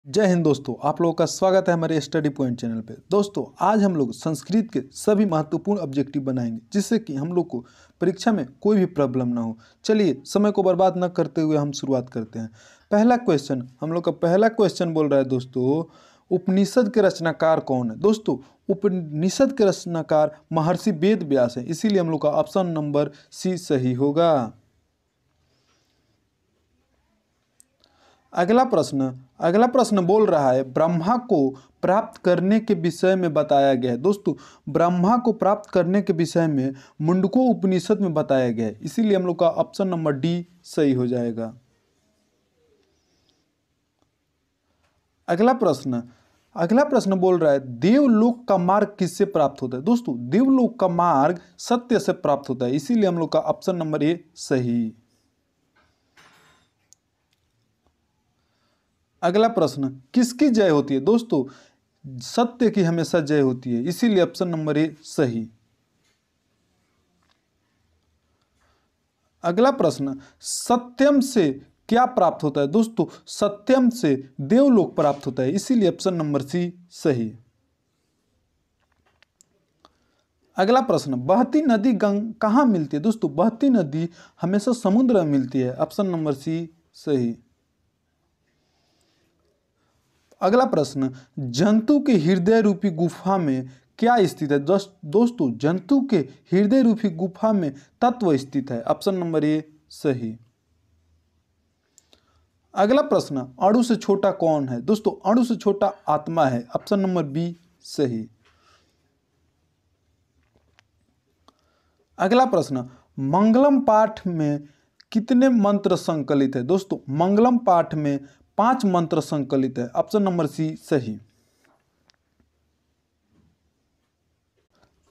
जय हिंद दोस्तों, आप लोगों का स्वागत है हमारे स्टडी पॉइंट चैनल पे। दोस्तों, आज हम लोग संस्कृत के सभी महत्वपूर्ण ऑब्जेक्टिव बनाएंगे जिससे कि हम लोग को परीक्षा में कोई भी प्रॉब्लम ना हो। चलिए, समय को बर्बाद न करते हुए हम शुरुआत करते हैं। पहला क्वेश्चन, हम लोग का पहला क्वेश्चन बोल रहा है दोस्तों, उपनिषद के रचनाकार कौन है? दोस्तों, उपनिषद के रचनाकार महर्षि वेद व्यास है, इसीलिए हम लोग का ऑप्शन नंबर सी सही होगा। अगला प्रश्न बोल रहा है, ब्रह्मा को प्राप्त करने के विषय में बताया गया है। दोस्तों, ब्रह्मा को प्राप्त करने के विषय में मुंडको उपनिषद में बताया गया है, इसीलिए हम लोग का ऑप्शन नंबर डी सही हो जाएगा। अगला प्रश्न बोल रहा है, देवलोक का मार्ग किससे प्राप्त होता है? दोस्तों, देवलोक का मार्ग सत्य से प्राप्त होता है, इसीलिए हम लोग का ऑप्शन नंबर ए सही। अगला प्रश्न, किसकी जय होती है? दोस्तों, सत्य की हमेशा जय होती है, इसीलिए ऑप्शन नंबर ए सही। अगला प्रश्न, सत्यम से क्या प्राप्त होता है? दोस्तों, सत्यम से देवलोक प्राप्त होता है, इसीलिए ऑप्शन नंबर सी सही। अगला प्रश्न, बहती नदी कहाँ मिलती है? दोस्तों, बहती नदी हमेशा समुद्र में मिलती है, ऑप्शन नंबर सी सही। अगला प्रश्न, जंतु के हृदय रूपी गुफा में क्या स्थित है? दोस्तों, जंतु के हृदय रूपी गुफा में तत्व स्थित है, ऑप्शन नंबर ए सही। अगला प्रश्न, अणु से छोटा कौन है? दोस्तों, अणु से छोटा आत्मा है, ऑप्शन नंबर बी सही। अगला प्रश्न, मंगलम पाठ में कितने मंत्र संकलित है? दोस्तों, मंगलम पाठ में 5 मंत्र संकलित है, ऑप्शन नंबर सी सही।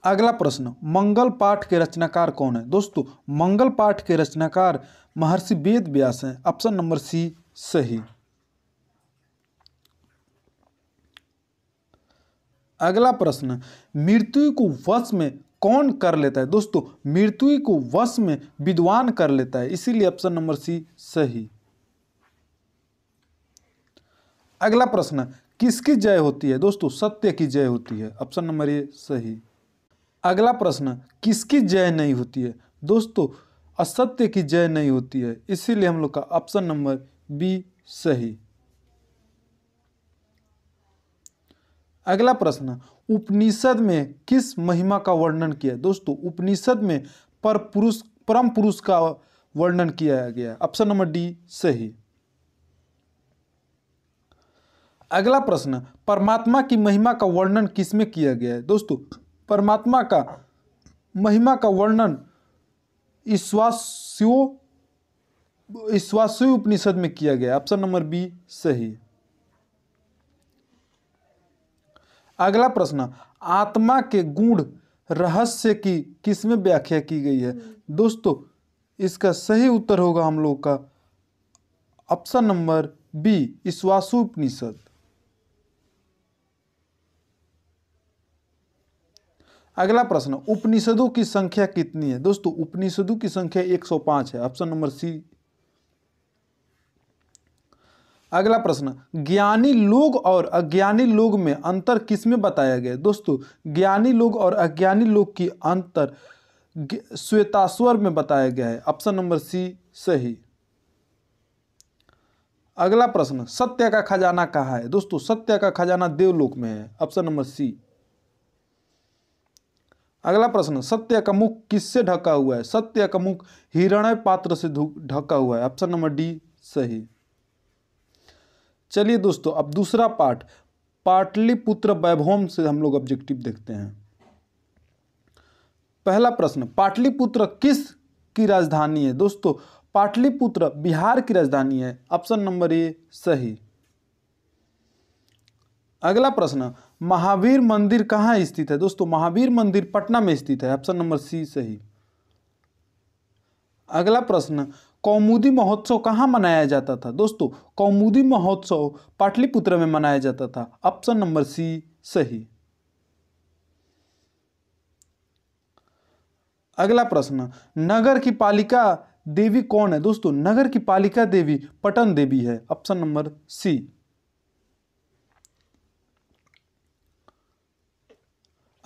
अगला प्रश्न, मंगल पाठ के रचनाकार कौन है? दोस्तों, मंगल पाठ के रचनाकार महर्षि वेद व्यास हैं, ऑप्शन नंबर सी सही। अगला प्रश्न, मृत्यु को वश में कौन कर लेता है? दोस्तों, मृत्यु को वश में विद्वान कर लेता है, इसीलिए ऑप्शन नंबर सी सही। अगला प्रश्न, किसकी जय होती है? दोस्तों, सत्य की जय होती है, ऑप्शन नंबर ए सही। अगला प्रश्न, किसकी जय नहीं होती है? दोस्तों, असत्य की जय नहीं होती है, इसीलिए हम लोग का ऑप्शन नंबर बी सही। अगला प्रश्न, उपनिषद में किस महिमा का वर्णन किया है? दोस्तों, उपनिषद में परम पुरुष का वर्णन किया गया है, ऑप्शन नंबर डी सही। अगला प्रश्न, परमात्मा की महिमा का वर्णन किसमें किया गया है? दोस्तों, परमात्मा का महिमा का वर्णन ईश्वास्यु उपनिषद में किया गया, ऑप्शन नंबर बी सही। अगला प्रश्न, आत्मा के गुण रहस्य की किसमें व्याख्या की गई है? दोस्तों, इसका सही उत्तर होगा हम लोग का ऑप्शन नंबर बी ईश्वास्यु उपनिषद। अगला प्रश्न, उपनिषदों की संख्या कितनी है? दोस्तों, उपनिषदों की संख्या 105 है, ऑप्शन नंबर सी। अगला प्रश्न, ज्ञानी लोग और अज्ञानी लोग में अंतर किसमें बताया गया? दोस्तों, ज्ञानी लोग और अज्ञानी लोग की अंतर श्वेताश्वर में बताया गया है, ऑप्शन नंबर सी सही। अगला प्रश्न, सत्य का खजाना कहाँ है? दोस्तों, सत्य का खजाना देवलोक में है, ऑप्शन नंबर सी। अगला प्रश्न, सत्य का मुख किससे ढका हुआ है? सत्य का मुख हिरण्य पात्र से ढका हुआ है, ऑप्शन नंबर डी सही। चलिए दोस्तों, अब दूसरा पार्ट पाटलिपुत्र वैभव से हम लोग ऑब्जेक्टिव देखते हैं। पहला प्रश्न, पाटलिपुत्र किस की राजधानी है? दोस्तों, पाटलिपुत्र बिहार की राजधानी है, ऑप्शन नंबर ए सही। अगला प्रश्न, महावीर मंदिर कहाँ स्थित है? दोस्तों, महावीर मंदिर पटना में स्थित है, ऑप्शन नंबर सी सही। अगला प्रश्न, कौमुदी महोत्सव कहाँ मनाया जाता था? दोस्तों, कौमुदी महोत्सव पाटलिपुत्र में मनाया जाता था, ऑप्शन नंबर सी सही। अगला प्रश्न, नगर की पालिका देवी कौन है? दोस्तों, नगर की पालिका देवी पटन देवी है, ऑप्शन नंबर सी।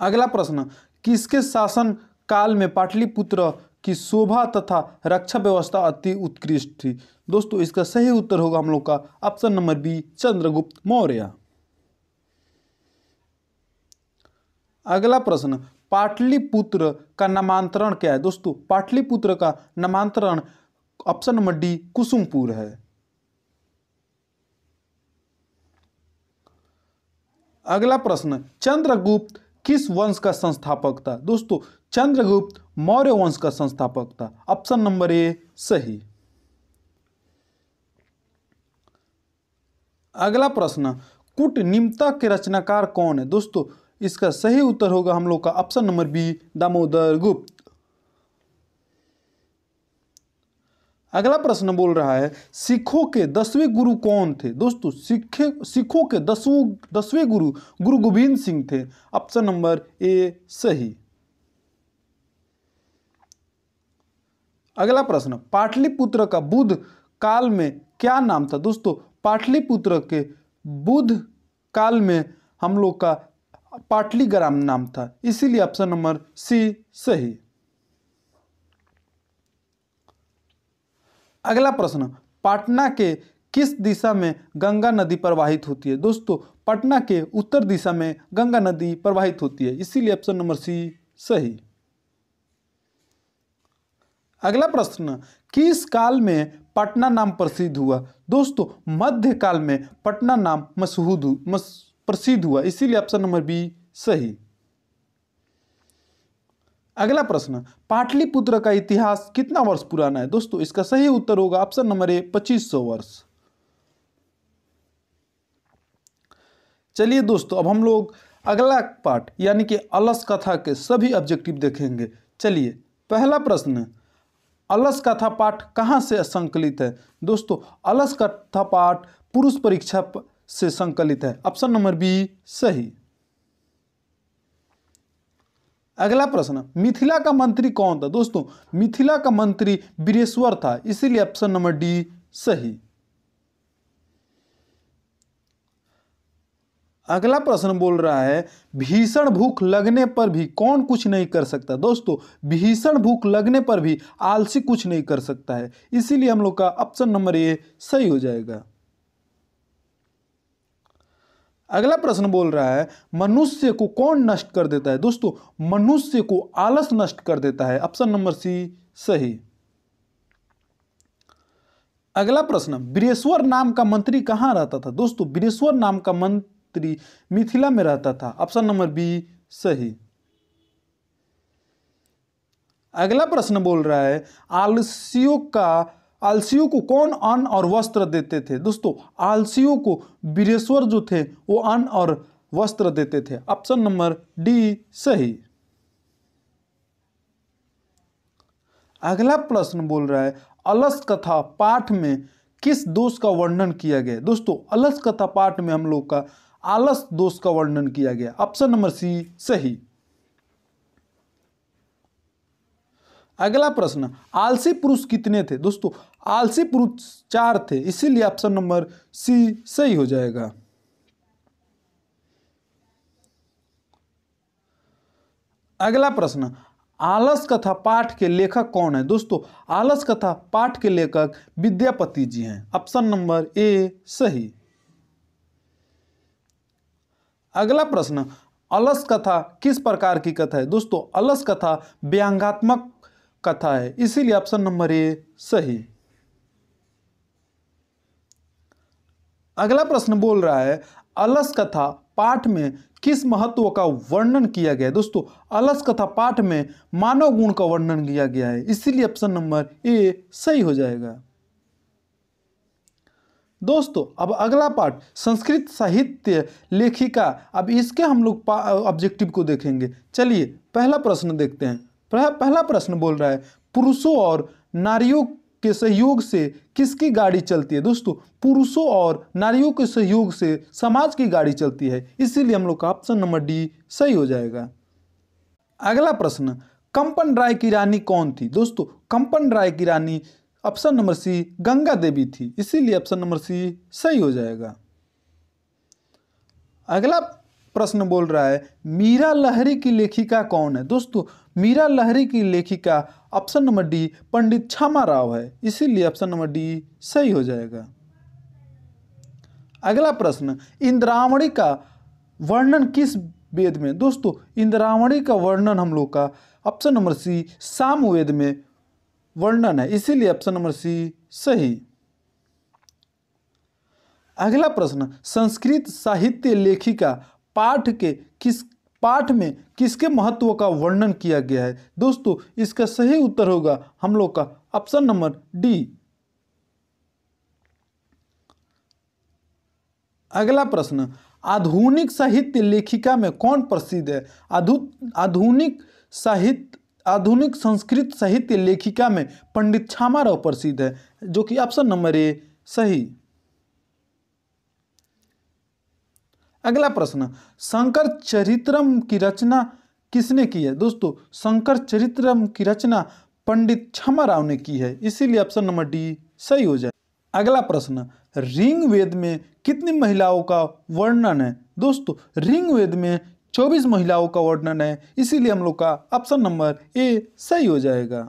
अगला प्रश्न, किसके शासन काल में पाटलिपुत्र की शोभा तथा रक्षा व्यवस्था अति उत्कृष्ट थी? दोस्तों इसका सही उत्तर होगा हम लोग का option number B, Chandragupta Maurya. अगला प्रश्न, पाटलिपुत्र का नामांतरण क्या है? दोस्तों पाटलिपुत्र का नामांतरण ऑप्शन नंबर डी, कुसुमपुर है। अगला प्रश्न, चंद्रगुप्त किस वंश का संस्थापक था? दोस्तों चंद्रगुप्त मौर्य वंश का संस्थापक था। ऑप्शन नंबर ए सही। अगला प्रश्न, कूटनीमता के रचनाकार कौन है? दोस्तों इसका सही उत्तर होगा हम लोग का ऑप्शन नंबर बी, दामोदर गुप्त। अगला प्रश्न बोल रहा है, सिखों के 10वें गुरु कौन थे? दोस्तों सिखों के 10वें गुरु गुरु गोविंद सिंह थे। ऑप्शन नंबर ए सही। अगला प्रश्न, पाटलिपुत्र का बुद्ध काल में क्या नाम था? दोस्तों पाटलिपुत्र के बुद्ध काल में हम लोग का पाटलीग्राम नाम था, इसीलिए ऑप्शन नंबर सी सही। अगला प्रश्न, पटना के किस दिशा में गंगा नदी प्रवाहित होती है? दोस्तों पटना के उत्तर दिशा में गंगा नदी प्रवाहित होती है, इसीलिए ऑप्शन नंबर सी सही। अगला प्रश्न, किस काल में पटना नाम प्रसिद्ध हुआ? दोस्तों मध्य काल में पटना नाम प्रसिद्ध हुआ, इसीलिए ऑप्शन नंबर बी सही। अगला प्रश्न, पाटलिपुत्र का इतिहास कितना वर्ष पुराना है? दोस्तों इसका सही उत्तर होगा ऑप्शन नंबर ए, 2500 वर्ष। चलिए दोस्तों अब हम लोग अगला पार्ट यानी कि अलस कथा के सभी ऑब्जेक्टिव देखेंगे। चलिए पहला प्रश्न, अलस कथा पाठ कहाँ से संकलित है? दोस्तों अलस कथा पाठ पुरुष परीक्षा से संकलित है, ऑप्शन नंबर बी सही। अगला प्रश्न, मिथिला का मंत्री कौन था? दोस्तों मिथिला का मंत्री वीरेश्वर था, इसीलिए ऑप्शन नंबर डी सही। अगला प्रश्न बोल रहा है, भीषण भूख लगने पर भी कौन कुछ नहीं कर सकता? दोस्तों भीषण भूख लगने पर भी आलसी कुछ नहीं कर सकता है, इसीलिए हम लोग का ऑप्शन नंबर ए सही हो जाएगा। अगला प्रश्न बोल रहा है, मनुष्य को कौन नष्ट कर देता है? दोस्तों मनुष्य को आलस नष्ट कर देता है, ऑप्शन नंबर सी सही। अगला प्रश्न, वीरेश्वर नाम का मंत्री कहां रहता था? दोस्तों वीरेश्वर नाम का मंत्री मिथिला में रहता था, ऑप्शन नंबर बी सही। अगला प्रश्न बोल रहा है, आलसियों को कौन अन्न और वस्त्र देते थे? दोस्तों आलसियों को वीरेश्वर जो थे वो अन्न और वस्त्र देते थे, ऑप्शन नंबर डी सही। अगला प्रश्न बोल रहा है, अलस कथा पाठ में किस दोष का वर्णन किया गया? दोस्तों अलस कथा पाठ में हम लोग का आलस दोष का वर्णन किया गया, ऑप्शन नंबर सी सही। अगला प्रश्न, आलसी पुरुष कितने थे? दोस्तों आलसी पुरुष 4 थे, इसीलिए ऑप्शन नंबर सी सही हो जाएगा। अगला प्रश्न, आलस कथा पाठ के लेखक कौन है? दोस्तों आलस कथा पाठ के लेखक विद्यापति जी हैं, ऑप्शन नंबर ए सही। अगला प्रश्न, अलस कथा किस प्रकार की कथा है? दोस्तों अलस कथा व्यंग्यात्मक कथा है, इसीलिए ऑप्शन नंबर ए सही। अगला प्रश्न बोल रहा है, अलस कथा पाठ में किस महत्व का वर्णन किया गया है? दोस्तों अलस कथा पाठ में मानव गुण का वर्णन किया गया है, इसीलिए ऑप्शन नंबर ए सही हो जाएगा। दोस्तों अब अगला पार्ट संस्कृत साहित्य लेखिका, अब इसके हम लोग ऑब्जेक्टिव को देखेंगे। चलिए पहला प्रश्न देखते हैं। पहला प्रश्न बोल रहा है, पुरुषों और नारियों के सहयोग से किसकी गाड़ी चलती है? दोस्तों पुरुषों और नारियों के सहयोग से समाज की गाड़ी चलती है, इसीलिए हम लोग का ऑप्शन नंबर डी सही हो जाएगा। अगला प्रश्न, कंपन राय की रानी कौन थी? दोस्तों कंपन राय की रानी option number C Ganga Devi थी, इसीलिए ऑप्शन नंबर सी सही हो जाएगा। अगला प्रश्न बोल रहा है मीरा लहरी की लेखिका कौन है। दोस्तों मीरा लहरी की लेखिका ऑप्शन नंबर डी पंडित छामा राव है, इसीलिए ऑप्शन नंबर डी सही हो जाएगा। अगला प्रश्न इंद्रावणी का वर्णन किस वेद में। दोस्तों इंद्रावणी का वर्णन हम लोग का ऑप्शन नंबर सी सामवेद में वर्णन है, इसीलिए ऑप्शन नंबर सी सही। अगला प्रश्न संस्कृत साहित्य लेखिका पाठ में किसके महत्व का वर्णन किया गया है। दोस्तों इसका सही उत्तर होगा हम लोग का ऑप्शन नंबर डी। अगला प्रश्न आधुनिक साहित्य लेखिका में कौन प्रसिद्ध है। आधुनिक संस्कृत साहित्य लेखिका में पंडित छामा राव प्रसिद्ध है, जो कि ऑप्शन नंबर ए सही। अगला प्रश्न शंकर चरित्रम की रचना किसने की है। दोस्तों शंकर चरित्रम की रचना पंडित छामा राव ने की है, इसीलिए ऑप्शन नंबर डी सही हो जाए। अगला प्रश्न ऋग्वेद में कितनी महिलाओं का वर्णन है। दोस्तों ऋग्वेद में 24 महिलाओं का वर्णन है, इसीलिए हम लोग का ऑप्शन नंबर ए सही हो जाएगा।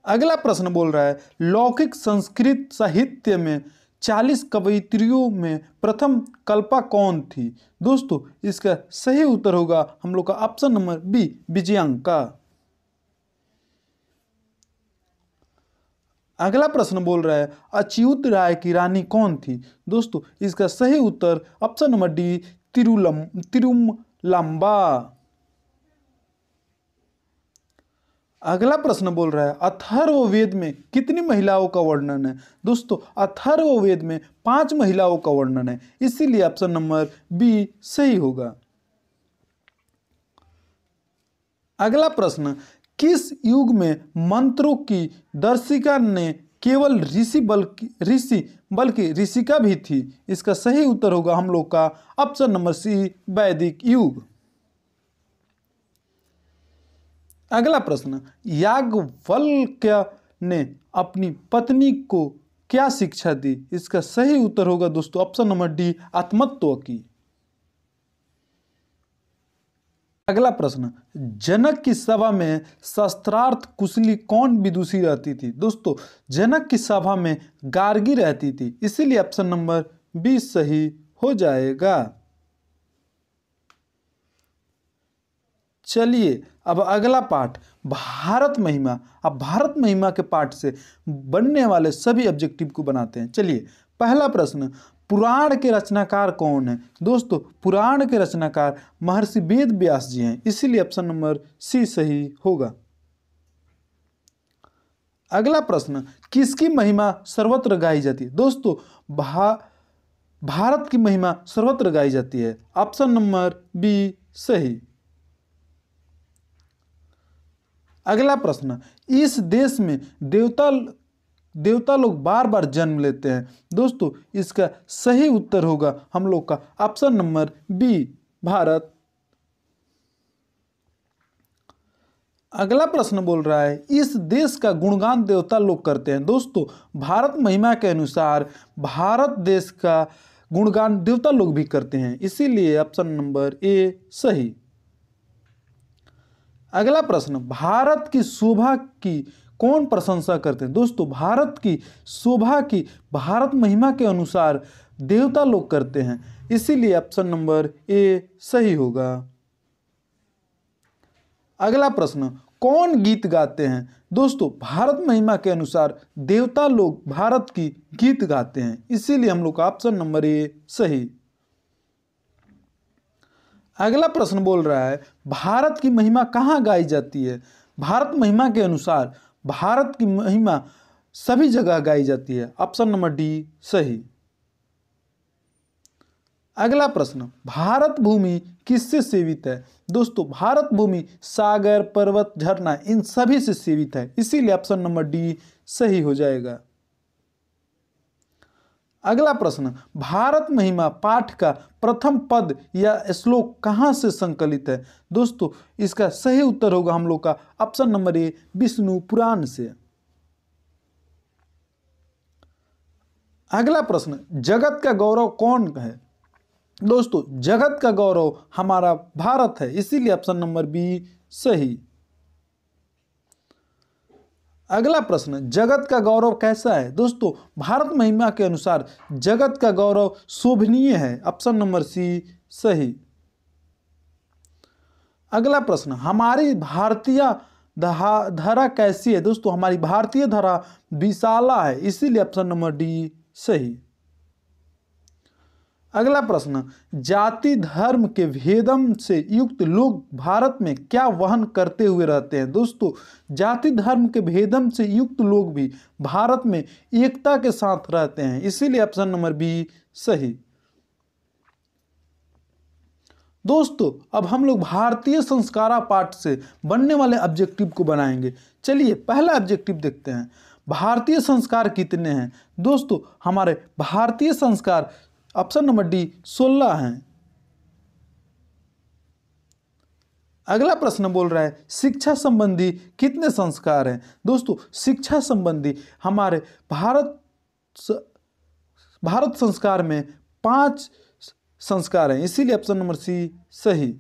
अगला प्रश्न बोल रहा है लौकिक संस्कृत साहित्य में 40 कवयित्रियों में प्रथम कल्पा कौन थी। दोस्तों इसका सही उत्तर होगा हम लोग का ऑप्शन नंबर बी विजयांका। अगला प्रश्न बोल रहा है अच्युत राय की रानी कौन थी। दोस्तों इसका सही उत्तर ऑप्शन नंबर डी तिरुमलांबा। अगला प्रश्न बोल रहा है अथर्ववेद में कितनी महिलाओं का वर्णन है। दोस्तों अथर्ववेद में 5 महिलाओं का वर्णन है, इसीलिए ऑप्शन नंबर बी सही होगा। अगला प्रश्न किस युग में मंत्रों की दर्शिका ने केवल ऋषि बल्कि ऋषिका भी थी। इसका सही उत्तर होगा हम लोग का ऑप्शन नंबर सी वैदिक युग। अगला प्रश्न याज्ञवल्क्य ने अपनी पत्नी को क्या शिक्षा दी। इसका सही उत्तर होगा दोस्तों ऑप्शन नंबर डी आत्मत्व की। अगला प्रश्न जनक की सभा में शस्त्रार्थ कुशली कौन विदुषी रहती थी। दोस्तों जनक की सभा में गार्गी रहती थी, इसीलिए ऑप्शन नंबर बी सही हो जाएगा। चलिए अब अगला पाठ भारत महिमा। अब भारत महिमा के पाठ से बनने वाले सभी ऑब्जेक्टिव को बनाते हैं। चलिए पहला प्रश्न पुराण के रचनाकार कौन है। दोस्तों पुराण के रचनाकार महर्षि वेद व्यास जी हैं, इसीलिए ऑप्शन नंबर सी सही होगा। अगला प्रश्न किसकी महिमा सर्वत्र गाई जाती है। दोस्तों भारत की महिमा सर्वत्र गाई जाती है, ऑप्शन नंबर बी सही। अगला प्रश्न इस देश में देवता लोग बार बार जन्म लेते हैं। दोस्तों इसका सही उत्तर होगा हम लोग का ऑप्शन नंबर बी भारत। अगला प्रश्न बोल रहा है इस देश का गुणगान देवता लोग करते हैं। दोस्तों भारत महिमा के अनुसार भारत देश का गुणगान देवता लोग भी करते हैं, इसीलिए ऑप्शन नंबर ए सही। अगला प्रश्न भारत की शोभा की कौन प्रशंसा करते हैं। दोस्तों भारत की शोभा की भारत महिमा के अनुसार देवता लोग करते हैं, इसीलिए ऑप्शन नंबर ए सही होगा। अगला प्रश्न कौन गीत गाते हैं। दोस्तों भारत महिमा के अनुसार देवता लोग भारत की गीत गाते हैं, इसीलिए हम लोग का ऑप्शन नंबर ए सही। अगला प्रश्न बोल रहा है भारत की महिमा कहाँ गाई जाती है। भारत महिमा के अनुसार भारत की महिमा सभी जगह गाई जाती है, ऑप्शन नंबर डी सही। अगला प्रश्न भारत भूमि किससे सेवित है। दोस्तों भारत भूमि सागर पर्वत झरना इन सभी से सेवित है, इसीलिए ऑप्शन नंबर डी सही हो जाएगा। अगला प्रश्न भारत महिमा पाठ का प्रथम पद या श्लोक कहाँ से संकलित है। दोस्तों इसका सही उत्तर होगा हम लोग का ऑप्शन नंबर ए विष्णु पुराण से। अगला प्रश्न, जगत का गौरव कौन है? दोस्तों जगत का गौरव हमारा भारत है, इसीलिए ऑप्शन नंबर बी सही। अगला प्रश्न, जगत का गौरव कैसा है? दोस्तों भारत महिमा के अनुसार जगत का गौरव शोभनीय है, ऑप्शन नंबर सी सही। अगला प्रश्न, हमारी भारतीय धरा कैसी है? दोस्तों हमारी भारतीय धरा विशाला है, इसीलिए ऑप्शन नंबर डी सही। अगला प्रश्न, जाति धर्म के भेदम से युक्त लोग भारत में क्या वहन करते हुए रहते हैं? दोस्तों जाति धर्म के भेदम से युक्त लोग भी भारत में एकता के साथ रहते हैं, इसीलिए ऑप्शन नंबर बी सही। दोस्तों अब हम लोग भारतीय संस्कारा पाठ से बनने वाले ऑब्जेक्टिव को बनाएंगे। चलिए पहला ऑब्जेक्टिव देखते हैं। भारतीय संस्कार कितने हैं? दोस्तों हमारे भारतीय संस्कार ऑप्शन नंबर डी 16 हैं। अगला प्रश्न बोल रहा है शिक्षा संबंधी कितने संस्कार हैं? दोस्तों शिक्षा संबंधी हमारे भारत संस्कार में 5 संस्कार हैं, इसीलिए ऑप्शन नंबर सी सही।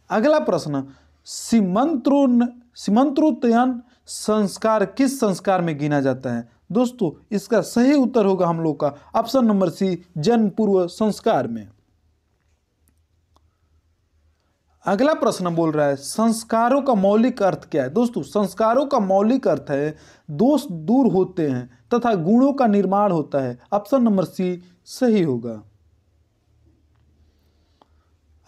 अगला प्रश्न, सीमंत्रोत्तयन संस्कार किस संस्कार में गिना जाता है? दोस्तों इसका सही उत्तर होगा हम लोग का ऑप्शन नंबर सी जन्म पूर्व संस्कार में। अगला प्रश्न बोल रहा है संस्कारों का मौलिक अर्थ क्या है? दोस्तों संस्कारों का मौलिक अर्थ है दोष दूर होते हैं तथा गुणों का निर्माण होता है, ऑप्शन नंबर सी सही होगा।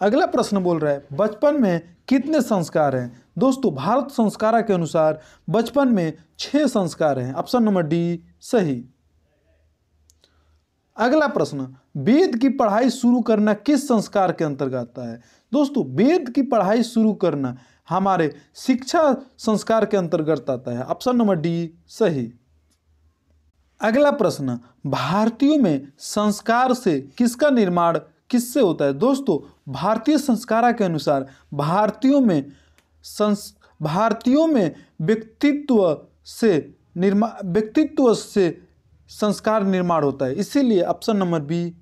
अगला प्रश्न बोल रहा है बचपन में कितने संस्कार हैं? दोस्तों भारत संस्कारा के अनुसार बचपन में 6 संस्कार हैं, ऑप्शन नंबर डी सही। अगला प्रश्न, वेद की पढ़ाई शुरू करना किस संस्कार के अंतर्गत आता है? दोस्तों वेद की पढ़ाई शुरू करना हमारे शिक्षा संस्कार के अंतर्गत आता है, ऑप्शन नंबर डी सही। अगला प्रश्न, भारतीयों में संस्कार से किसका निर्माण किससे होता है? दोस्तों भारतीय संस्कारा के अनुसार भारतीयों में व्यक्तित्व से संस्कार निर्माण होता है, इसीलिए ऑप्शन नंबर बी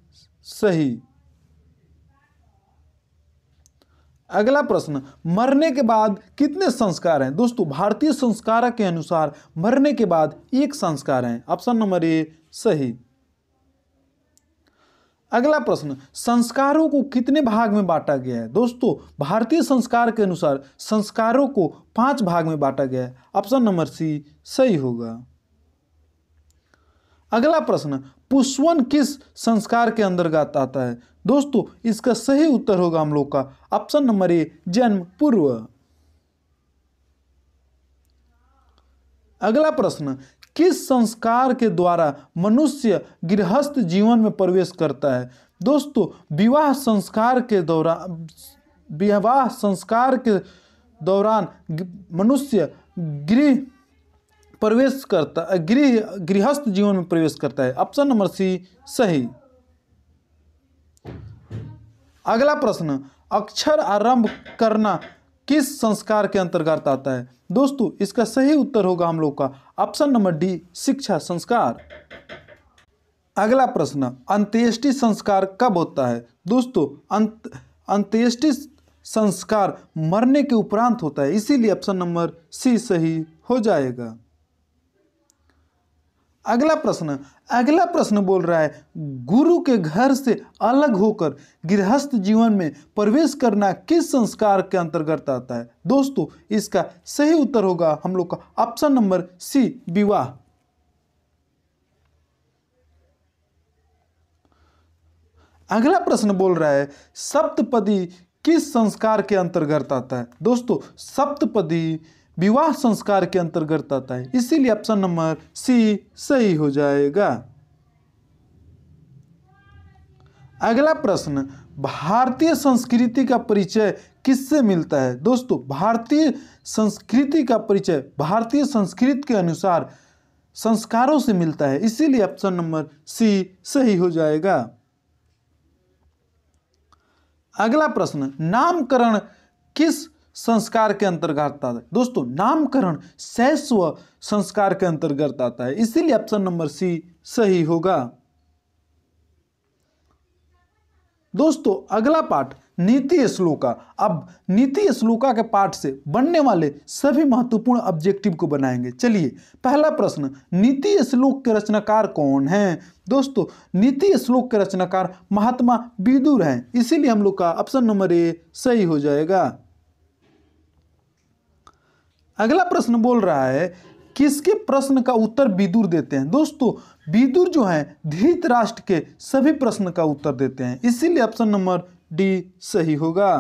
सही। अगला प्रश्न, मरने के बाद कितने संस्कार हैं? दोस्तों भारतीय संस्कारा के अनुसार मरने के बाद 1 संस्कार हैं, ऑप्शन नंबर ए सही। अगला प्रश्न, संस्कारों को कितने भाग में बांटा गया है? दोस्तों भारतीय संस्कार के अनुसार संस्कारों को 5 भाग में बांटा गया है, ऑप्शन नंबर सी सही होगा। अगला प्रश्न, पुष्पवन किस संस्कार के अंतर्गत आता है? दोस्तों इसका सही उत्तर होगा हम लोग का ऑप्शन नंबर ए जन्म पूर्व। अगला प्रश्न, किस संस्कार के द्वारा मनुष्य गृहस्थ जीवन में प्रवेश करता है? दोस्तों विवाह संस्कार के दौरान मनुष्य गृहस्थ जीवन में प्रवेश करता है, ऑप्शन नंबर सी सही। अगला प्रश्न, अक्षर आरंभ करना किस संस्कार के अंतर्गत आता है? दोस्तों इसका सही उत्तर होगा हम लोग का ऑप्शन नंबर डी शिक्षा संस्कार। अगला प्रश्न, अंत्येष्टि संस्कार कब होता है? दोस्तों अंत्येष्टि संस्कार मरने के उपरांत होता है, इसीलिए ऑप्शन नंबर सी सही हो जाएगा। अगला प्रश्न बोल रहा है गुरु के घर से अलग होकर गृहस्थ जीवन में प्रवेश करना किस संस्कार के अंतर्गत आता है? दोस्तों इसका सही उत्तर होगा हम लोग का ऑप्शन नंबर सी विवाह। अगला प्रश्न बोल रहा है सप्तपदी किस संस्कार के अंतर्गत आता है? दोस्तों सप्तपदी विवाह संस्कार के अंतर्गत आता है, इसीलिए ऑप्शन नंबर सी सही हो जाएगा। अगला प्रश्न, भारतीय संस्कृति का परिचय किससे मिलता है? दोस्तों भारतीय संस्कृति का परिचय भारतीय संस्कृति के अनुसार संस्कारों से मिलता है, इसीलिए ऑप्शन नंबर सी सही हो जाएगा। अगला प्रश्न, नामकरण किस संस्कार के अंतर्गत आता है। दोस्तों नामकरण शैशव संस्कार के अंतर्गत आता है, इसीलिए ऑप्शन नंबर सी सही होगा। दोस्तों अगला पाठ नीति श्लोका। अब नीति श्लोका के पाठ से बनने वाले सभी महत्वपूर्ण ऑब्जेक्टिव को बनाएंगे। चलिए पहला प्रश्न, नीति श्लोक के रचनाकार कौन हैं? दोस्तों नीति श्लोक के रचनाकार महात्मा विदुर हैं, इसीलिए हम लोग का ऑप्शन नंबर ए सही हो जाएगा। अगला प्रश्न बोल रहा है किसके प्रश्न का उत्तर विदुर देते हैं? दोस्तों विदुर जो है धृतराष्ट्र के सभी प्रश्न का उत्तर देते हैं, इसीलिए ऑप्शन नंबर डी सही होगा।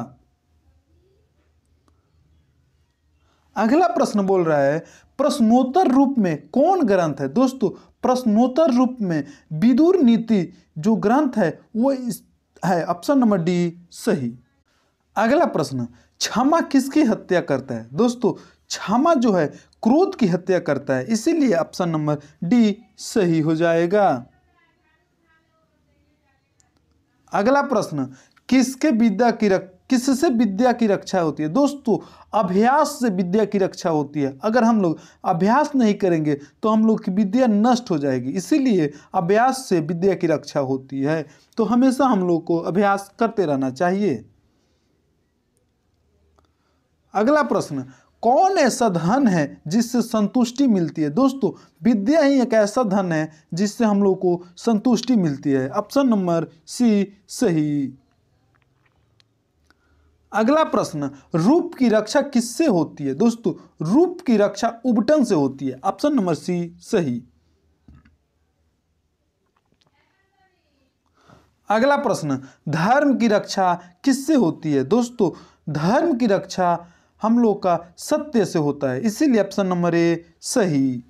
अगला प्रश्न बोल रहा है प्रश्नोत्तर रूप में कौन ग्रंथ है? दोस्तों प्रश्नोत्तर रूप में विदुर नीति जो ग्रंथ है वो है, ऑप्शन नंबर डी सही। अगला प्रश्न, क्षमा किसकी हत्या करता है? दोस्तों क्षमा जो है क्रोध की हत्या करता है, इसीलिए ऑप्शन नंबर डी सही हो जाएगा। अगला प्रश्न, किससे विद्या की रक्षा होती है? दोस्तों अभ्यास से विद्या की रक्षा होती है। अगर हम लोग अभ्यास नहीं करेंगे तो हम लोग की विद्या नष्ट हो जाएगी, इसीलिए अभ्यास से विद्या की रक्षा होती है। तो हमेशा हम लोग को अभ्यास करते रहना चाहिए। अगला प्रश्न, कौन ऐसा धन है जिससे संतुष्टि मिलती है? दोस्तों विद्या ही एक ऐसा धन है जिससे हम लोग को संतुष्टि मिलती है, ऑप्शन नंबर सी सही। अगला प्रश्न, रूप की रक्षा किससे होती है? दोस्तों रूप की रक्षा उबटन से होती है, ऑप्शन नंबर सी सही। अगला प्रश्न, धर्म की रक्षा किससे होती है? दोस्तों धर्म की रक्षा हम लोग का सत्य से होता है, इसीलिए ऑप्शन नंबर ए सही।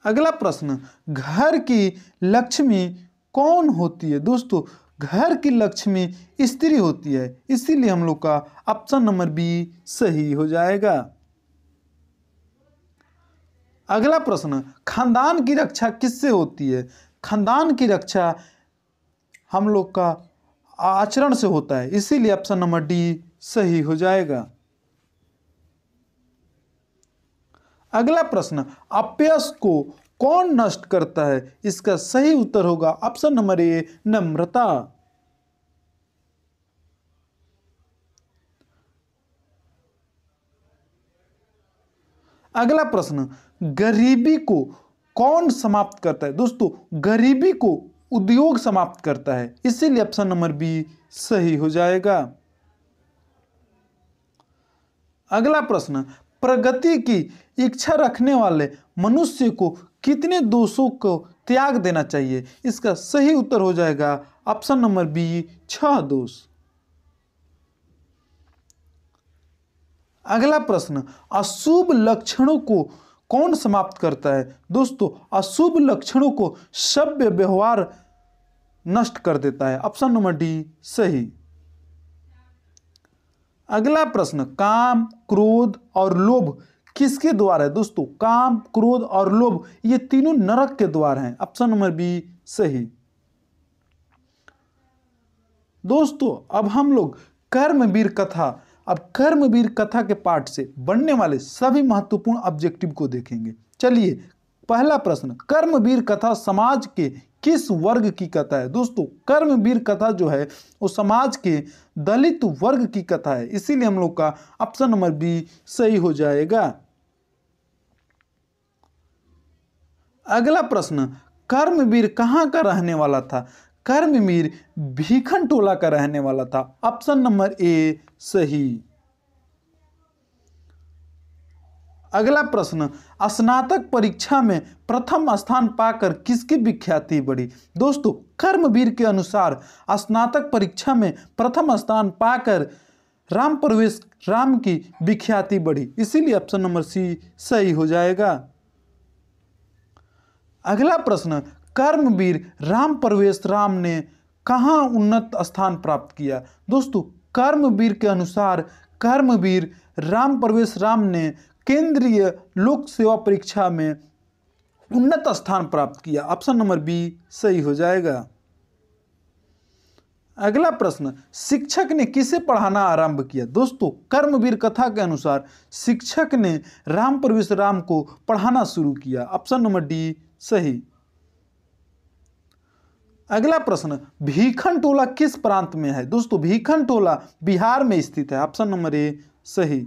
अगला प्रश्न, घर की लक्ष्मी कौन होती है? दोस्तों घर की लक्ष्मी स्त्री होती है, इसीलिए हम लोग का ऑप्शन नंबर बी सही हो जाएगा। अगला प्रश्न, खानदान की रक्षा किससे होती है? खानदान की रक्षा हम लोग का आचरण से होता है, इसीलिए ऑप्शन नंबर डी सही हो जाएगा। अगला प्रश्न, अपयश को कौन नष्ट करता है? इसका सही उत्तर होगा ऑप्शन नंबर ए नम्रता। अगला प्रश्न, गरीबी को कौन समाप्त करता है? दोस्तों गरीबी को उद्योग समाप्त करता है, इसीलिए ऑप्शन नंबर बी सही हो जाएगा। अगला प्रश्न, प्रगति की इच्छा रखने वाले मनुष्य को कितने दोषों को त्याग देना चाहिए? इसका सही उत्तर हो जाएगा ऑप्शन नंबर बी 6 दोष। अगला प्रश्न, अशुभ लक्षणों को कौन समाप्त करता है? दोस्तों अशुभ लक्षणों को सभ्य व्यवहार नष्ट कर देता है, ऑप्शन नंबर डी सही। अगला प्रश्न, काम क्रोध और लोभ किसके द्वार है? दोस्तों काम क्रोध और लोभ ये तीनों नरक के द्वार हैं, ऑप्शन नंबर बी सही। दोस्तों अब हम लोग कर्मवीर कथा, अब कर्मवीर कथा के पाठ से बनने वाले सभी महत्वपूर्ण ऑब्जेक्टिव को देखेंगे। चलिए पहला प्रश्न, कर्मवीर कथा समाज के किस वर्ग की कथा है? दोस्तों कर्मवीर कथा जो है वो समाज के दलित वर्ग की कथा है, इसीलिए हम लोग का ऑप्शन नंबर बी सही हो जाएगा। अगला प्रश्न, कर्मवीर कहाँ का रहने वाला था? कर्मवीर भीखन टोला का रहने वाला था, ऑप्शन नंबर ए सही। अगला प्रश्न, स्नातक परीक्षा में प्रथम स्थान पाकर किसकी विख्याति बढ़ी? दोस्तों कर्मवीर के अनुसार स्नातक परीक्षा में प्रथम स्थान पाकर राम प्रवेश राम की विख्याति बढ़ी, इसीलिए ऑप्शन नंबर सी सही हो जाएगा। अगला प्रश्न, कर्मवीर राम प्रवेश राम ने कहाँ उन्नत स्थान प्राप्त किया? दोस्तों कर्मवीर के अनुसार कर्मवीर राम प्रवेश राम ने केंद्रीय लोक सेवा परीक्षा में उन्नत स्थान प्राप्त किया, ऑप्शन नंबर बी सही हो जाएगा। अगला प्रश्न, शिक्षक ने किसे पढ़ाना आरंभ किया? दोस्तों, कर्मवीर कथा के अनुसार शिक्षक ने राम प्रवेश राम को पढ़ाना शुरू किया। ऑप्शन नंबर डी सही। अगला प्रश्न, भीखन टोला किस प्रांत में है? दोस्तों, भीखन टोला बिहार में स्थित है। ऑप्शन नंबर ए सही।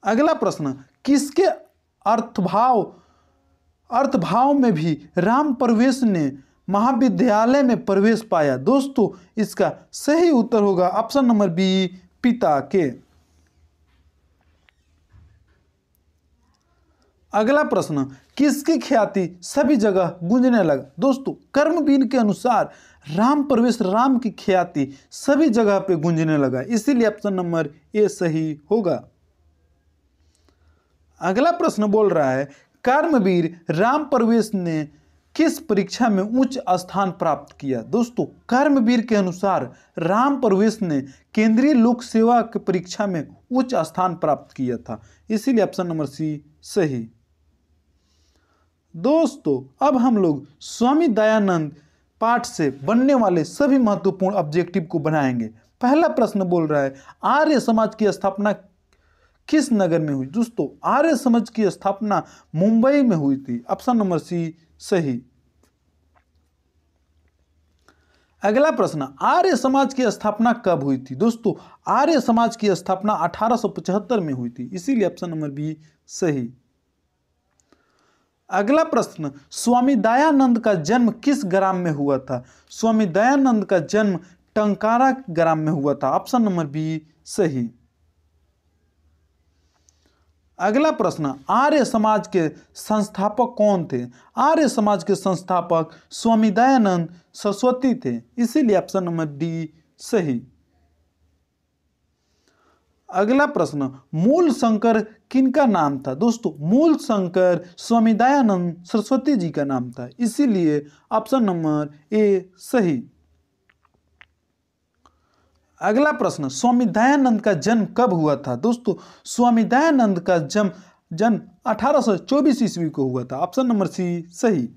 अगला प्रश्न, किसके अर्थभाव में भी राम प्रवेश ने महाविद्यालय में प्रवेश पाया? दोस्तों, इसका सही उत्तर होगा ऑप्शन नंबर बी पिता के। अगला प्रश्न, किसकी ख्याति सभी जगह गूंजने लगा? दोस्तों, कर्मवीर के अनुसार राम प्रवेश राम की ख्याति सभी जगह पे गूंजने लगा, इसीलिए ऑप्शन नंबर ए सही होगा। अगला प्रश्न बोल रहा है, कर्मवीर राम प्रवेश ने किस परीक्षा में उच्च स्थान प्राप्त किया? दोस्तों, कर्मवीर के अनुसार राम प्रवेश ने केंद्रीय लोक सेवा की परीक्षा में उच्च स्थान प्राप्त किया था, इसीलिए ऑप्शन नंबर सी सही। दोस्तों, अब हम लोग स्वामी दयानंद पाठ से बनने वाले सभी महत्वपूर्ण ऑब्जेक्टिव को बनाएंगे। पहला प्रश्न बोल रहा है, आर्य समाज की स्थापना किस नगर में हुई? दोस्तों, आर्य समाज की स्थापना मुंबई में हुई थी। ऑप्शन नंबर सी सही। अगला प्रश्न, आर्य समाज की स्थापना कब हुई थी? दोस्तों, आर्य समाज की स्थापना 1875 में हुई थी, इसीलिए ऑप्शन नंबर बी सही। अगला प्रश्न, स्वामी दयानंद का जन्म किस ग्राम में हुआ था? स्वामी दयानंद का जन्म टंकारा ग्राम में हुआ था। ऑप्शन नंबर बी सही। अगला प्रश्न, आर्य समाज के संस्थापक कौन थे? आर्य समाज के संस्थापक स्वामी दयानंद सरस्वती थे, इसीलिए ऑप्शन नंबर डी सही। अगला प्रश्न, मूल शंकर किनका नाम था? दोस्तों, मूल शंकर स्वामी दयानंद सरस्वती जी का नाम था, इसीलिए ऑप्शन नंबर ए सही। अगला प्रश्न, स्वामी दयानंद का जन्म कब हुआ था? दोस्तों, स्वामी दयानंद का जन्म 1824 ईस्वी को हुआ था। ऑप्शन नंबर सी सही।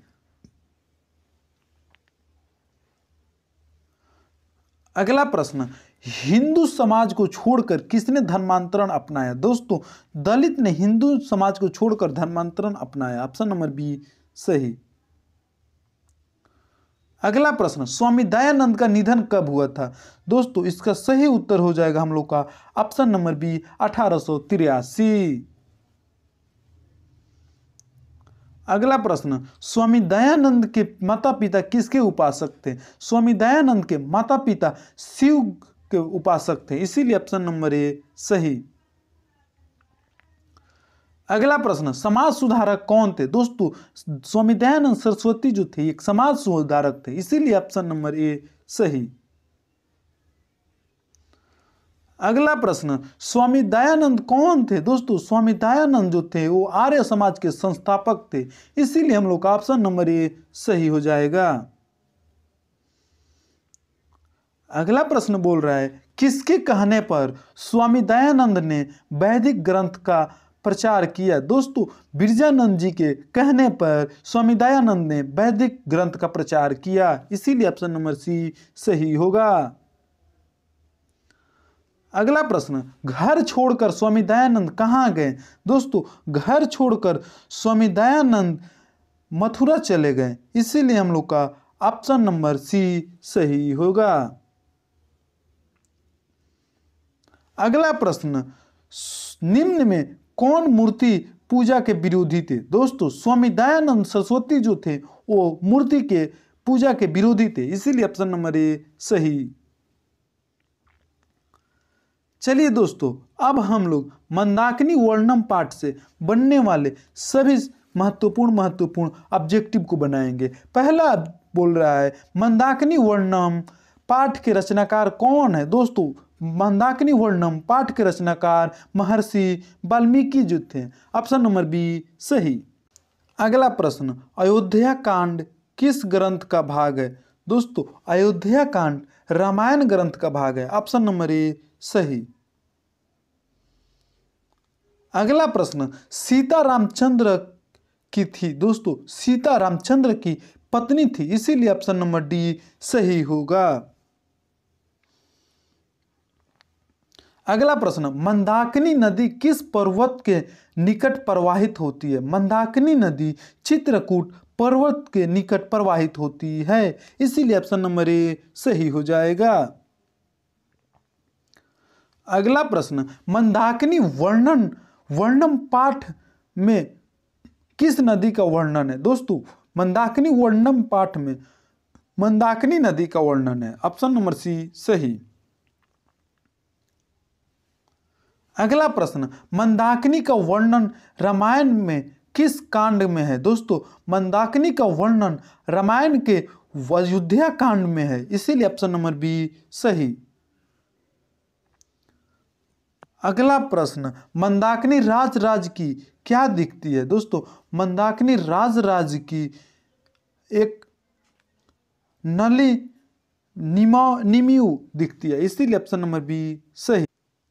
अगला प्रश्न, हिंदू समाज को छोड़कर किसने धर्मांतरण अपनाया? दोस्तों, दलित ने हिंदू समाज को छोड़कर धर्मांतरण अपनाया। ऑप्शन नंबर बी सही। अगला प्रश्न, स्वामी दयानंद का निधन कब हुआ था? दोस्तों, इसका सही उत्तर हो जाएगा हम लोग का ऑप्शन नंबर बी 1883। अगला प्रश्न, स्वामी दयानंद के माता पिता किसके उपासक थे? स्वामी दयानंद के माता पिता शिव के उपासक थे, इसीलिए ऑप्शन नंबर ए सही। अगला प्रश्न, समाज सुधारक कौन थे? दोस्तों, स्वामी दयानंद सरस्वती जो थे एक समाज सुधारक थे, इसीलिए ऑप्शन नंबर ए सही। अगला प्रश्न, स्वामी दयानंद कौन थे? दोस्तों, स्वामी दयानंद जो थे वो आर्य समाज के संस्थापक थे, इसीलिए हम लोग का ऑप्शन नंबर ए सही हो जाएगा। अगला प्रश्न बोल रहा है, किसके कहने पर स्वामी दयानंद ने वैदिक ग्रंथ का प्रचार किया? दोस्तों, बिरजानंद जी के कहने पर स्वामी दयानंद ने वैदिक ग्रंथ का प्रचार किया, इसीलिए ऑप्शन नंबर सी सही होगा। अगला प्रश्न, घर छोड़कर स्वामी दयानंद कहाँ गए? दोस्तों, घर छोड़कर स्वामी दयानंद मथुरा चले गए, इसीलिए हम लोग का ऑप्शन नंबर सी सही होगा। अगला प्रश्न, निम्न में कौन मूर्ति पूजा के विरोधी थे? दोस्तों, स्वामी दयानंद सरस्वती जो थे वो मूर्ति के पूजा के विरोधी थे, इसीलिए ऑप्शन नंबर ए सही। चलिए दोस्तों, अब हम लोग मंदाकिनी वर्णम पाठ से बनने वाले सभी महत्वपूर्ण ऑब्जेक्टिव को बनाएंगे। पहला बोल रहा है, मंदाकिनी वर्णम पाठ के रचनाकार कौन है? दोस्तों, मंदाकिनी वर्णम पाठ के रचनाकार महर्षि वाल्मीकि जो थे, ऑप्शन नंबर बी सही। अगला प्रश्न, अयोध्या कांड किस ग्रंथ का भाग है? दोस्तों, अयोध्या कांड रामायण ग्रंथ का भाग है, ऑप्शन नंबर ए सही। अगला प्रश्न, सीता रामचंद्र की थी? दोस्तों सीता रामचंद्र की पत्नी थी, इसीलिए ऑप्शन नंबर डी सही होगा। अगला प्रश्न, मंदाकिनी नदी किस पर्वत के निकट प्रवाहित होती है? मंदाकिनी नदी चित्रकूट पर्वत के निकट प्रवाहित होती है, इसीलिए ऑप्शन नंबर ए सही हो जाएगा। अगला प्रश्न, मंदाकिनी वर्णन पाठ में किस नदी का वर्णन है? दोस्तों मंदाकिनी वर्णन पाठ में मंदाकिनी नदी का वर्णन है, ऑप्शन नंबर सी सही। अगला प्रश्न, मंदाकिनी का वर्णन रामायण में किस कांड में है? दोस्तों मंदाकिनी का वर्णन रामायण के अयोध्या कांड में है, इसीलिए ऑप्शन नंबर बी सही। अगला प्रश्न, मंदाकिनी राज की क्या दिखती है? दोस्तों मंदाकिनी राज की एक नली निम्यू दिखती है, इसीलिए ऑप्शन नंबर बी सही।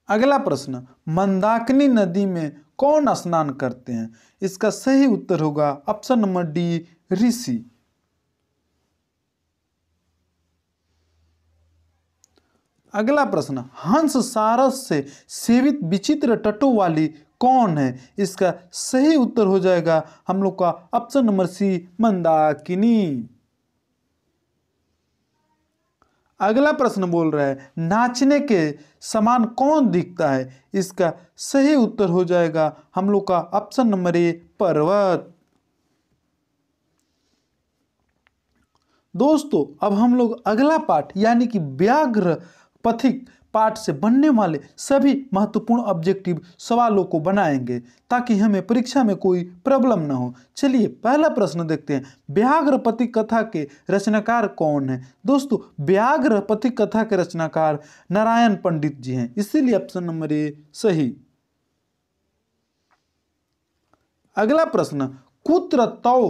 अगला प्रश्न, मंदाकिनी नदी में कौन स्नान करते हैं? इसका सही उत्तर होगा ऑप्शन नंबर डी ऋषि। अगला प्रश्न, हंस सारस से सेवित विचित्र तटों वाली कौन है? इसका सही उत्तर हो जाएगा हम लोग का ऑप्शन नंबर सी मंदाकिनी। अगला प्रश्न बोल रहा है, नाचने के समान कौन दिखता है? इसका सही उत्तर हो जाएगा हम लोग का ऑप्शन नंबर ए पर्वत। दोस्तों अब हम लोग अगला पाठ यानी कि व्याघ्र पथिक पाठ से बनने वाले सभी महत्वपूर्ण ऑब्जेक्टिव सवालों को बनाएंगे ताकि हमें परीक्षा में कोई प्रॉब्लम ना हो। चलिए पहला प्रश्न देखते हैं, व्याघ्र पथिक कथा के रचनाकार कौन है? दोस्तों व्याघ्र पथिक कथा के रचनाकार नारायण पंडित जी हैं, इसीलिए ऑप्शन नंबर ए सही। अगला प्रश्न, कुत्र तौ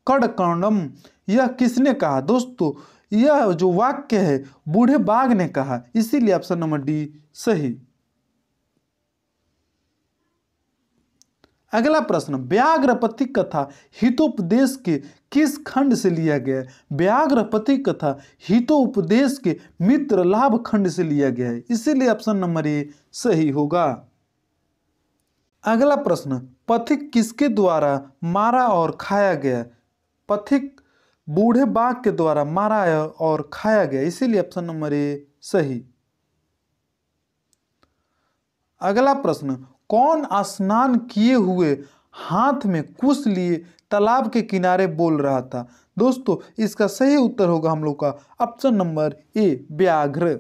कडकंडम यह किसने कहा? दोस्तों यह जो वाक्य है बूढ़े बाघ ने कहा, इसीलिए ऑप्शन नंबर डी सही। अगला प्रश्न, व्याघ्र पथिक कथा हितोपदेश के किस खंड से लिया गया है? व्याघ्र पथिक कथा हितोपदेश के मित्र लाभ खंड से लिया गया है, इसीलिए ऑप्शन नंबर ए सही होगा। अगला प्रश्न, पथिक किसके द्वारा मारा और खाया गया? पथिक बूढ़े बाघ के द्वारा मारा और खाया गया, इसीलिए ऑप्शन नंबर ए सही। अगला प्रश्न, कौन स्नान किए हुए हाथ में कुश लिए तालाब के किनारे बोल रहा था? दोस्तों इसका सही उत्तर होगा हम लोग का ऑप्शन नंबर ए व्याघ्र।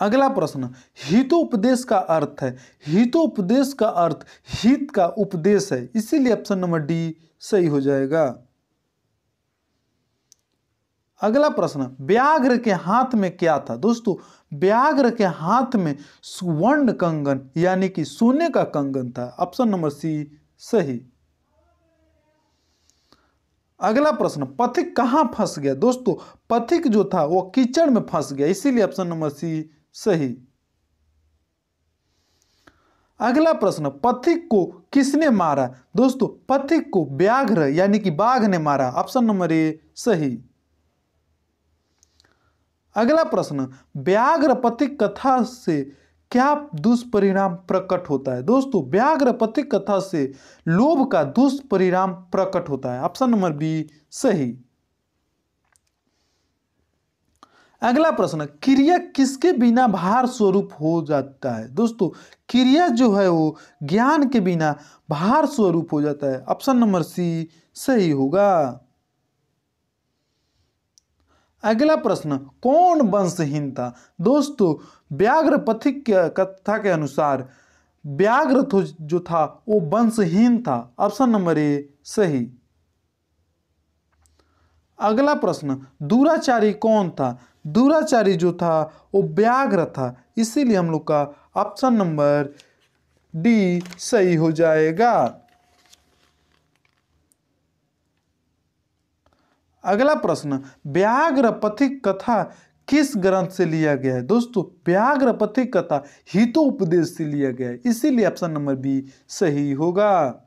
अगला प्रश्न, हितोपदेश का अर्थ है? हितोपदेश का अर्थ हित का उपदेश है, इसीलिए ऑप्शन नंबर डी सही हो जाएगा। अगला प्रश्न, व्याघ्र के हाथ में क्या था? दोस्तों व्याघ्र के हाथ में स्वर्ण कंगन यानी कि सोने का कंगन था, ऑप्शन नंबर सी सही। अगला प्रश्न, पथिक कहां फंस गया? दोस्तों पथिक जो था वो कीचड़ में फंस गया, इसीलिए ऑप्शन नंबर सी सही। अगला प्रश्न, पथिक को किसने मारा? दोस्तों पथिक को व्याघ्र यानी कि बाघ ने मारा, ऑप्शन नंबर ए सही। अगला प्रश्न, व्याघ्र पथिक कथा से क्या दुष्परिणाम प्रकट होता है? दोस्तों व्याघ्र पथिक कथा से लोभ का दुष्परिणाम प्रकट होता है, ऑप्शन नंबर बी सही। अगला प्रश्न, क्रिया किसके बिना भार स्वरूप हो जाता है? दोस्तों क्रिया जो है वो ज्ञान के बिना भार स्वरूप हो जाता है, ऑप्शन नंबर सी सही होगा। अगला प्रश्न, कौन वंशहीन था? दोस्तों व्याघ्र पथिक कथा के अनुसार व्याघ्र जो था वो वंशहीन था, ऑप्शन नंबर ए सही। अगला प्रश्न, दुराचारी कौन था? दुराचारी जो था वो व्याघ्र था, इसीलिए हम लोग का ऑप्शन नंबर डी सही हो जाएगा। अगला प्रश्न, व्याघ्र पथिक कथा किस ग्रंथ से लिया गया है? दोस्तों व्याघ्रपति कथा हितोपदेश से लिया गया है, इसीलिए ऑप्शन नंबर बी सही होगा।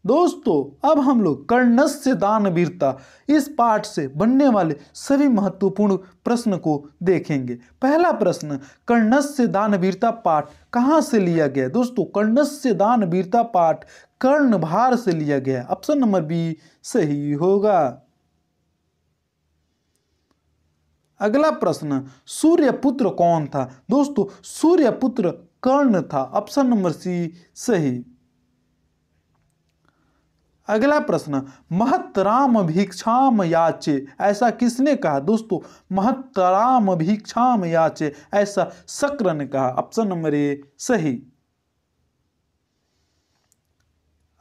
दोस्तों अब हम लोग कर्णस्य दानवीरता इस पाठ से बनने वाले सभी महत्वपूर्ण प्रश्न को देखेंगे। पहला प्रश्न, कर्णस्य दानवीरता पाठ कहाँ से लिया गया? दोस्तों कर्णस्य दानवीरता पाठ कर्णभार से लिया गया, ऑप्शन नंबर बी सही होगा। अगला प्रश्न, सूर्यपुत्र कौन था? दोस्तों सूर्यपुत्र कर्ण था, ऑप्शन नंबर सी सही। अगला प्रश्न, महतराम भिक्षाम याचे ऐसा किसने कहा? दोस्तों महतराम भिक्षाम याचे ऐसा शक्र ने कहा, ऑप्शन नंबर ए सही।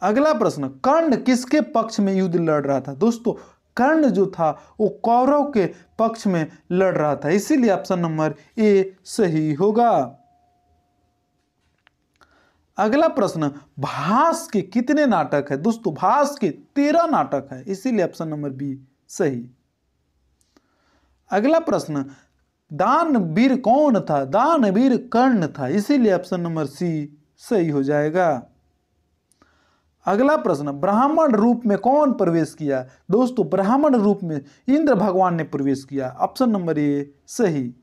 अगला प्रश्न, कर्ण किसके पक्ष में युद्ध लड़ रहा था? दोस्तों कर्ण जो था वो कौरव के पक्ष में लड़ रहा था, इसीलिए ऑप्शन नंबर ए सही होगा। अगला प्रश्न, भास के कितने नाटक है? दोस्तों भास के 13 नाटक है, इसीलिए ऑप्शन नंबर बी सही। अगला प्रश्न, दानवीर कौन था? दानवीर कर्ण था, इसीलिए ऑप्शन नंबर सी सही हो जाएगा। अगला प्रश्न, ब्राह्मण रूप में कौन प्रवेश किया? दोस्तों ब्राह्मण रूप में इंद्र भगवान ने प्रवेश किया, ऑप्शन नंबर ए सही।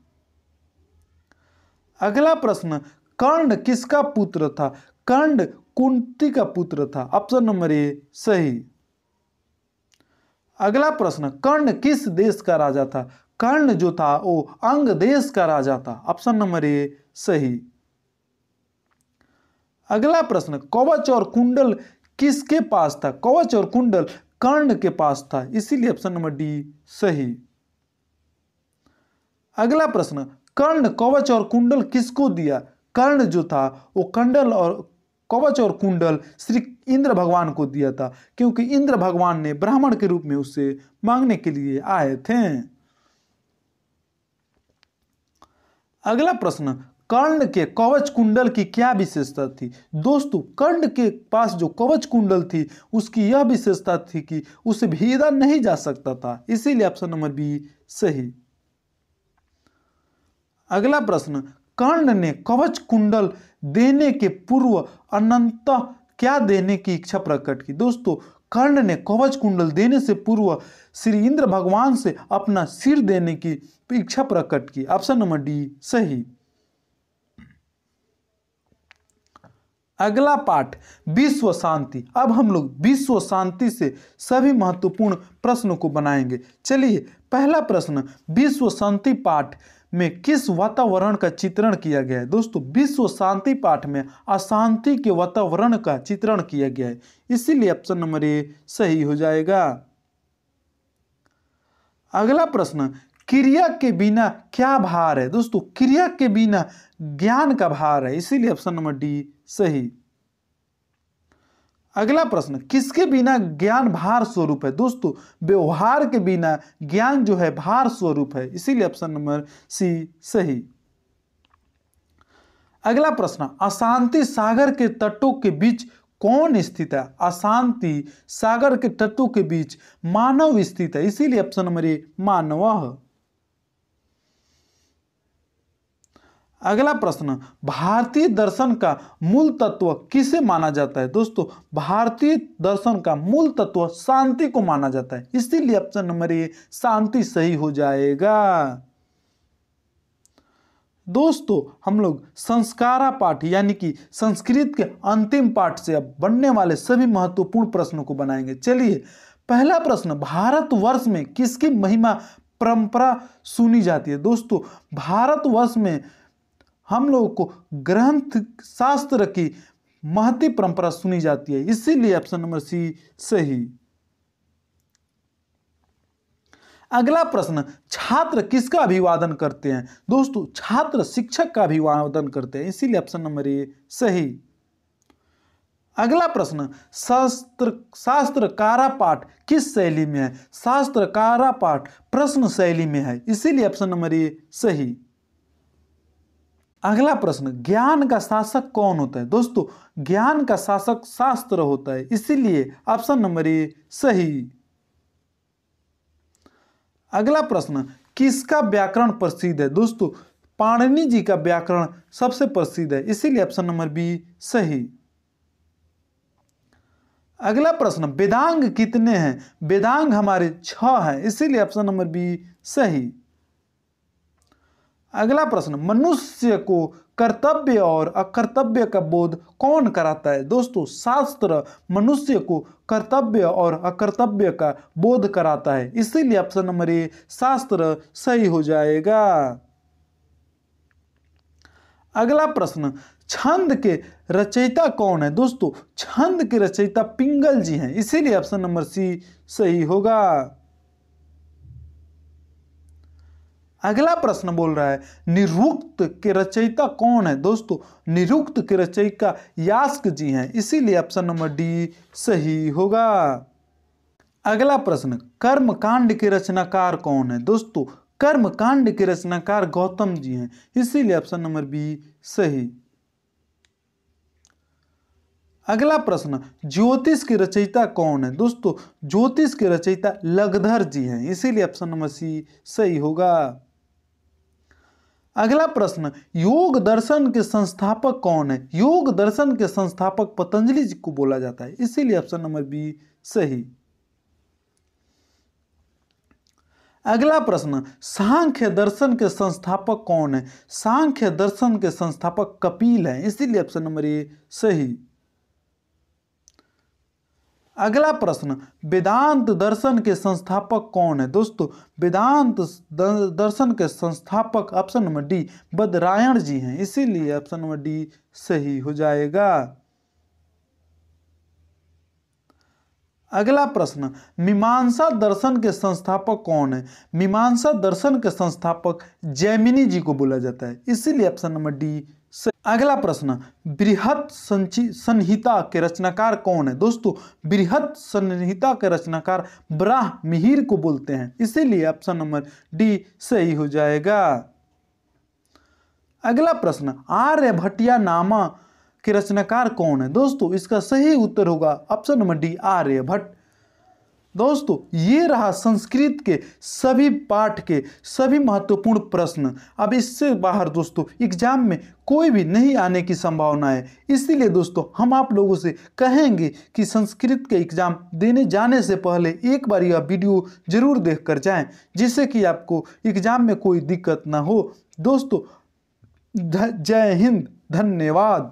अगला प्रश्न, कर्ण किसका पुत्र था? कर्ण कुंती का पुत्र था, ऑप्शन नंबर ए सही। अगला प्रश्न, कर्ण किस देश का राजा था? कर्ण जो था वो अंग देश का राजा था, ऑप्शन नंबर ए सही। अगला प्रश्न, कवच और कुंडल किसके पास था? कवच और कुंडल कर्ण के पास था, इसीलिए ऑप्शन नंबर डी सही। अगला प्रश्न, कर्ण कवच और कुंडल किसको दिया? कर्ण जो था वो कंडल और कवच और कुंडल श्री इंद्र भगवान को दिया था, क्योंकि इंद्र भगवान ने ब्राह्मण के रूप में उससे मांगने के लिए आए थे। अगला प्रश्न, कर्ण के कवच कुंडल की क्या विशेषता थी? दोस्तों कर्ण के पास जो कवच कुंडल थी उसकी यह विशेषता थी कि उसे भेदा नहीं जा सकता था, इसीलिए ऑप्शन नंबर बी सही। अगला प्रश्न, कर्ण ने कवच कुंडल देने के पूर्व अनंत क्या देने की इच्छा प्रकट की? दोस्तों कर्ण ने कवच कुंडल देने से पूर्व श्री इंद्र भगवान से अपना सिर देने की इच्छा प्रकट की, ऑप्शन नंबर डी सही। अगला पाठ विश्व शांति। अब हम लोग विश्व शांति से सभी महत्वपूर्ण प्रश्नों को बनाएंगे। चलिए पहला प्रश्न, विश्व शांति पाठ में किस वातावरण का चित्रण किया गया है? दोस्तों विश्व शांति पाठ में अशांति के वातावरण का चित्रण किया गया है, इसीलिए ऑप्शन नंबर ए सही हो जाएगा। अगला प्रश्न, क्रिया के बिना क्या भार है? दोस्तों क्रिया के बिना ज्ञान का भार है, इसीलिए ऑप्शन नंबर डी सही। अगला प्रश्न, किसके बिना ज्ञान भार स्वरूप है? दोस्तों व्यवहार के बिना ज्ञान जो है भार स्वरूप है, इसीलिए ऑप्शन नंबर सी सही। अगला प्रश्न, अशांति सागर के तटों के बीच कौन स्थित है? अशांति सागर के तटों के बीच मानव स्थित है, इसीलिए ऑप्शन नंबर ए मानव। अगला प्रश्न, भारतीय दर्शन का मूल तत्व किसे माना जाता है? दोस्तों भारतीय दर्शन का मूल तत्व शांति को माना जाता है, इसीलिए ऑप्शन नंबर ए शांति सही हो जाएगा। दोस्तों हम लोग संस्कारा पाठ यानी कि संस्कृत के अंतिम पाठ से अब बनने वाले सभी महत्वपूर्ण प्रश्नों को बनाएंगे। चलिए पहला प्रश्न, भारतवर्ष में किसकी महिमा परंपरा सुनी जाती है? दोस्तों भारतवर्ष में हम लोगों को ग्रंथ शास्त्र की महती परंपरा सुनी जाती है, इसीलिए ऑप्शन नंबर सी सही। अगला प्रश्न, छात्र किसका अभिवादन करते हैं? दोस्तों छात्र शिक्षक का अभिवादन करते हैं, इसीलिए ऑप्शन नंबर ए सही। अगला प्रश्न, शास्त्रकारा पाठ किस शैली में है? शास्त्रकारा पाठ प्रश्न शैली में है, इसीलिए ऑप्शन नंबर ए सही। अगला प्रश्न, ज्ञान का शासक कौन होता है? दोस्तों ज्ञान का शासक शास्त्र होता है, इसीलिए ऑप्शन नंबर ए सही। अगला प्रश्न, किसका व्याकरण प्रसिद्ध है? दोस्तों पाणिनि जी का व्याकरण सबसे प्रसिद्ध है, इसीलिए ऑप्शन नंबर बी सही। अगला प्रश्न, वेदांग कितने हैं? वेदांग हमारे 6 हैं, इसीलिए ऑप्शन नंबर बी सही। अगला प्रश्न, मनुष्य को कर्तव्य और अकर्तव्य का बोध कौन कराता है? दोस्तों शास्त्र मनुष्य को कर्तव्य और अकर्तव्य का बोध कराता है, इसीलिए ऑप्शन नंबर ए शास्त्र सही हो जाएगा। अगला प्रश्न, छंद के रचयिता कौन है? दोस्तों छंद के रचयिता पिंगल जी हैं, इसीलिए ऑप्शन नंबर सी सही होगा। अगला प्रश्न बोल रहा है, निरुक्त के रचयिता कौन है? दोस्तों निरुक्त के रचयिता यास्क जी हैं, इसीलिए ऑप्शन नंबर डी सही होगा। अगला प्रश्न, कर्मकांड के रचनाकार कौन है? दोस्तों कर्मकांड के रचनाकार गौतम जी हैं, इसीलिए ऑप्शन नंबर बी सही। अगला प्रश्न, ज्योतिष के रचयिता कौन है? दोस्तों ज्योतिष के रचयिता लगधर जी हैं, इसीलिए ऑप्शन नंबर सी सही होगा। अगला प्रश्न, योग दर्शन के संस्थापक कौन है? योग दर्शन के संस्थापक पतंजलि जी को बोला जाता है, इसीलिए ऑप्शन नंबर बी सही। अगला प्रश्न, सांख्य दर्शन के संस्थापक कौन है? सांख्य दर्शन के संस्थापक कपिल हैं, इसीलिए ऑप्शन नंबर ए सही। अगला प्रश्न, वेदांत दर्शन के संस्थापक कौन है? दोस्तों वेदांत दर्शन के संस्थापक ऑप्शन नंबर डी बदरायण जी हैं, इसीलिए ऑप्शन नंबर डी सही हो जाएगा। अगला प्रश्न, मीमांसा दर्शन के संस्थापक कौन है? मीमांसा दर्शन के संस्थापक जैमिनी जी को बोला जाता है, इसीलिए ऑप्शन नंबर डी। अगला प्रश्न, बृहत संहिता के रचनाकार कौन है? दोस्तों बृहत संहिता के रचनाकार ब्राह्महिर को बोलते हैं, इसीलिए ऑप्शन नंबर डी सही हो जाएगा। अगला प्रश्न, आर्यभट्टियानामा के रचनाकार कौन है? दोस्तों इसका सही उत्तर होगा ऑप्शन नंबर डी आर्यभट्ट। दोस्तों ये रहा संस्कृत के सभी पाठ के सभी महत्वपूर्ण प्रश्न। अब इससे बाहर दोस्तों एग्जाम में कोई भी नहीं आने की संभावना है, इसीलिए दोस्तों हम आप लोगों से कहेंगे कि संस्कृत के एग्जाम देने जाने से पहले एक बार यह वीडियो जरूर देख कर जाएं, जिससे कि आपको एग्जाम में कोई दिक्कत ना हो। दोस्तों जय हिंद, धन्यवाद।